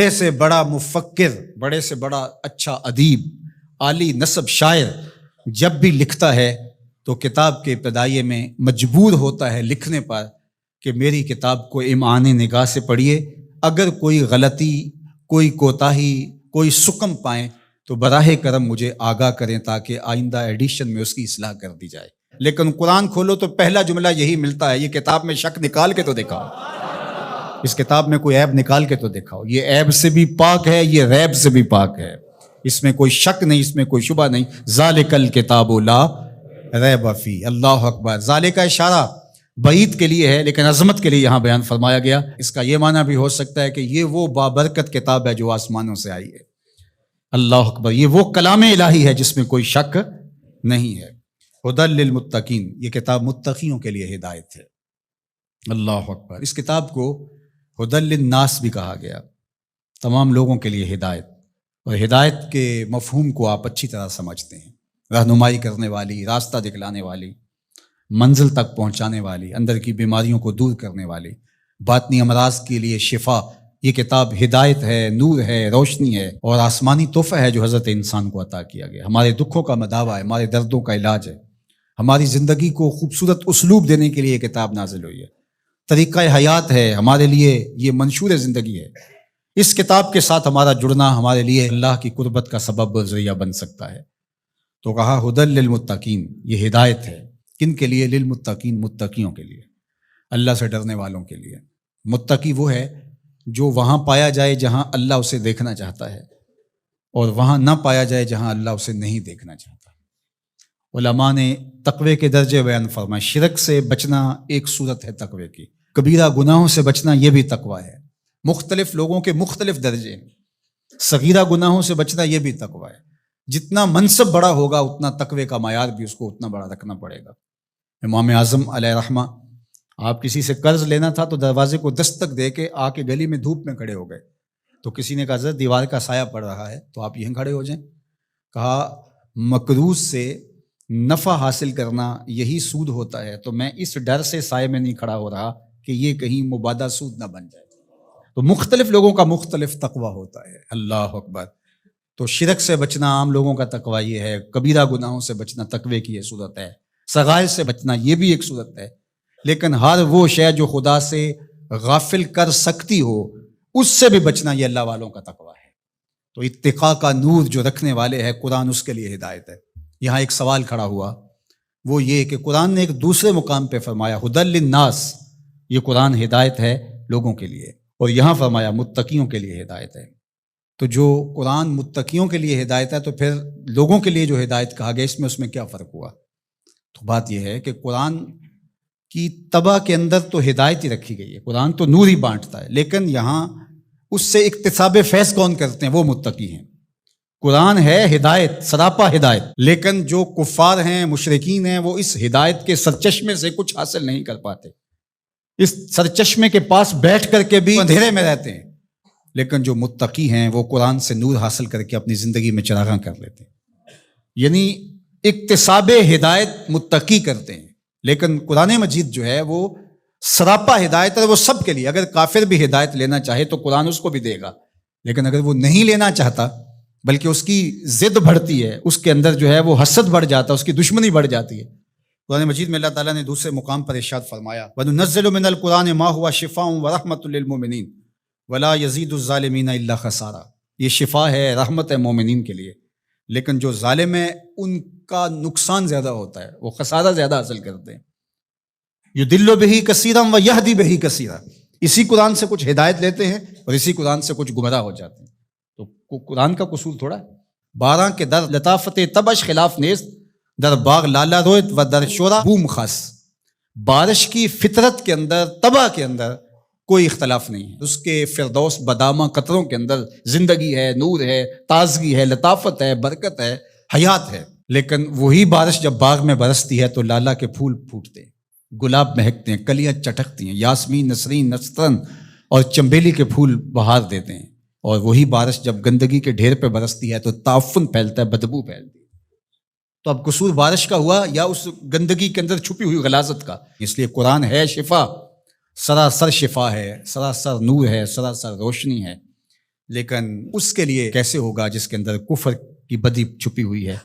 بڑے سے بڑا مفکر، بڑے سے بڑا اچھا ادیب، عالی نسب شاعر جب بھی لکھتا ہے تو کتاب کے ابتدائیے میں مجبور ہوتا ہے لکھنے پر کہ میری کتاب کو امعان نگاہ سے پڑھیے، اگر کوئی غلطی، کوئی کوتاہی، کوئی سکم پائیں تو براہ کرم مجھے آگاہ کریں تاکہ آئندہ ایڈیشن میں اس کی اصلاح کر دی جائے۔ لیکن قرآن کھولو تو پہلا جملہ یہی ملتا ہے، یہ کتاب میں شک نکال کے تو دکھاؤ، اس کتاب میں کوئی عیب نکال کے تو دکھاؤ، یہ عیب سے بھی پاک ہے، یہ ریب سے بھی پاک ہے، اس میں کوئی شک نہیں، اس میں کوئی شبہ نہیں۔ ذالک الکتاب لا ریب فیہ۔ اللہ اکبر۔ ذالک کا اشارہ بعید کے لیے ہے لیکن عظمت کے لیے یہاں بیان فرمایا گیا۔ اس کا یہ معنی بھی ہو سکتا ہے کہ یہ وہ بابرکت کتاب ہے جو آسمانوں سے آئی ہے۔ اللہ اکبر۔ یہ وہ کلام الہی ہے جس میں کوئی شک نہیں ہے۔ ھدی للمتقین، یہ کتاب متقیوں کے لیے ہدایت ہے۔ اللہ اکبر۔ اس کتاب کو ھدی للناس بھی کہا گیا، تمام لوگوں کے لیے ہدایت، اور ہدایت کے مفہوم کو آپ اچھی طرح سمجھتے ہیں، رہنمائی کرنے والی، راستہ دکھلانے والی، منزل تک پہنچانے والی، اندر کی بیماریوں کو دور کرنے والی، باطنی امراض کے لیے شفا۔ یہ کتاب ہدایت ہے، نور ہے، روشنی ہے، اور آسمانی تحفہ ہے جو حضرت انسان کو عطا کیا گیا۔ ہمارے دکھوں کا مداوع ہے، ہمارے دردوں کا علاج ہے، ہماری زندگی کو خوبصورت اسلوب دینے کے لیے یہ کتاب نازل ہوئی ہے، طریقہ حیات ہے ہمارے لیے، یہ منشور زندگی ہے۔ اس کتاب کے ساتھ ہمارا جڑنا ہمارے لیے اللہ کی قربت کا سبب ذریعہ بن سکتا ہے۔ تو کہا ھدی للمتقین، یہ ہدایت ہے کن کے لیے؟ للمتقین، متقیوں کے لیے، اللہ سے ڈرنے والوں کے لیے۔ متقی وہ ہے جو وہاں پایا جائے جہاں اللہ اسے دیکھنا چاہتا ہے، اور وہاں نہ پایا جائے جہاں اللہ اسے نہیں دیکھنا چاہتا۔ علماء نے تقوی کے درجے بیان فرمائے۔ شرک سے بچنا ایک صورت ہے تقوی کی، کبیرہ گناہوں سے بچنا یہ بھی تقوی ہے۔ مختلف لوگوں کے مختلف درجے ہیں، صغیرہ گناہوں سے بچنا یہ بھی تقوی ہے۔ جتنا منصب بڑا ہوگا اتنا تقوی کا معیار بھی اس کو اتنا بڑا رکھنا پڑے گا۔ امام اعظم علیہ رحمہ، آپ کسی سے قرض لینا تھا تو دروازے کو دستک دے کے آ کے گلی میں دھوپ میں کھڑے ہو گئے، تو کسی نے کہا حضرت دیوار کا سایہ پڑ رہا ہے تو آپ یہیں کھڑے ہو جائیں۔ کہا مقروض سے نفع حاصل کرنا یہی سود ہوتا ہے، تو میں اس ڈر سے سائے میں نہیں کھڑا ہو رہا کہ یہ کہیں مبادہ سود نہ بن جائے۔ تو مختلف لوگوں کا مختلف تقوی ہوتا ہے۔ اللہ اکبر۔ تو شرک سے بچنا عام لوگوں کا تقوی یہ ہے، کبیرہ گناہوں سے بچنا تقوی کی یہ صورت ہے، صغائر سے بچنا یہ بھی ایک صورت ہے، لیکن ہر وہ شے جو خدا سے غافل کر سکتی ہو اس سے بھی بچنا یہ اللہ والوں کا تقوی ہے۔ تو اتقاء کا نور جو رکھنے والے ہے قرآن، اس کے لیے ہدایت ہے۔ یہاں ایک سوال کھڑا ہوا، وہ یہ کہ قرآن نے ایک دوسرے مقام پہ فرمایا ھدی للناس، یہ قرآن ہدایت ہے لوگوں کے لیے، اور یہاں فرمایا متقیوں کے لیے ہدایت ہے۔ تو جو قرآن متقیوں کے لیے ہدایت ہے تو پھر لوگوں کے لیے جو ہدایت کہا گیا اس میں کیا فرق ہوا؟ تو بات یہ ہے کہ قرآن کی طبع کے اندر تو ہدایت ہی رکھی گئی ہے، قرآن تو نور ہی بانٹتا ہے، لیکن یہاں اس سے اکتساب فیض کون کرتے ہیں؟ وہ متقی ہیں۔ قرآن ہے ہدایت، سراپا ہدایت، لیکن جو کفار ہیں، مشرکین ہیں، وہ اس ہدایت کے سرچشمے سے کچھ حاصل نہیں کر پاتے، اس سرچشمے کے پاس بیٹھ کر کے بھی اندھیرے میں رہتے ہیں، لیکن جو متقی ہیں وہ قرآن سے نور حاصل کر کے اپنی زندگی میں چراغاں کر لیتے ہیں۔ یعنی اکتساب ہدایت متقی کرتے ہیں، لیکن قرآن مجید جو ہے وہ سراپا ہدایت ہے، وہ سب کے لیے۔ اگر کافر بھی ہدایت لینا چاہے تو قرآن اس کو بھی دے گا، لیکن اگر وہ نہیں لینا چاہتا بلکہ اس کی ضد بڑھتی ہے، اس کے اندر جو ہے وہ حسد بڑھ جاتا ہے، اس کی دشمنی بڑھ جاتی ہے۔ قرآن مجید میں اللہ تعالیٰ نے دوسرے مقام پر ارشاد فرمایا وَنُنَزِّلُ مِنَ الْقُرْآنِ مَا هُوَ شِفَاءٌ وَرَحْمَةٌ لِّلْمُؤْمِنِينَ وَلَا يَزِيدُ الظَّالِمِينَ إِلَّا خَسَارًا۔ یہ شفا ہے، رحمت ہے مومنین کے لیے، لیکن جو ظالم ہے ان کا نقصان زیادہ ہوتا ہے، وہ خسارہ زیادہ حاصل کرتے ہیں۔ یُضِلُّ بِهِ كَثِيرًا وَيَهْدِي بِهِ كَثِيرًا۔ اسی قرآن سے کچھ ہدایت لیتے ہیں اور اسی قرآن سے کچھ گمراہ ہو جاتے ہیں۔ تو قرآن کا قصور تھوڑا ہے۔ بارہ کے در لطافت تبش خلاف نیست، در باغ لالا رویت و در شورا بوم خاص۔ بارش کی فطرت کے اندر، طبع کے اندر کوئی اختلاف نہیں ہے، اس کے فردوس بدامہ قطروں کے اندر زندگی ہے، نور ہے، تازگی ہے، لطافت ہے، برکت ہے، حیات ہے۔ لیکن وہی بارش جب باغ میں برستی ہے تو لالا کے پھول پھوٹتے ہیں، گلاب مہکتے ہیں، کلیاں چٹکتی ہیں، یاسمین، نسرین، نسترن اور چمبیلی کے پھول بہار دیتے ہیں۔ اور وہی بارش جب گندگی کے ڈھیر پہ برستی ہے تو تعفن پھیلتا ہے، بدبو پھیلتی ہے۔ تو اب قصور بارش کا ہوا یا اس گندگی کے اندر چھپی ہوئی غلاظت کا؟ اس لیے قرآن ہے شفا، سراسر شفا ہے، سراسر نور ہے، سراسر روشنی ہے۔ لیکن اس کے لیے کیسے ہوگا جس کے اندر کفر کی بدی چھپی ہوئی ہے.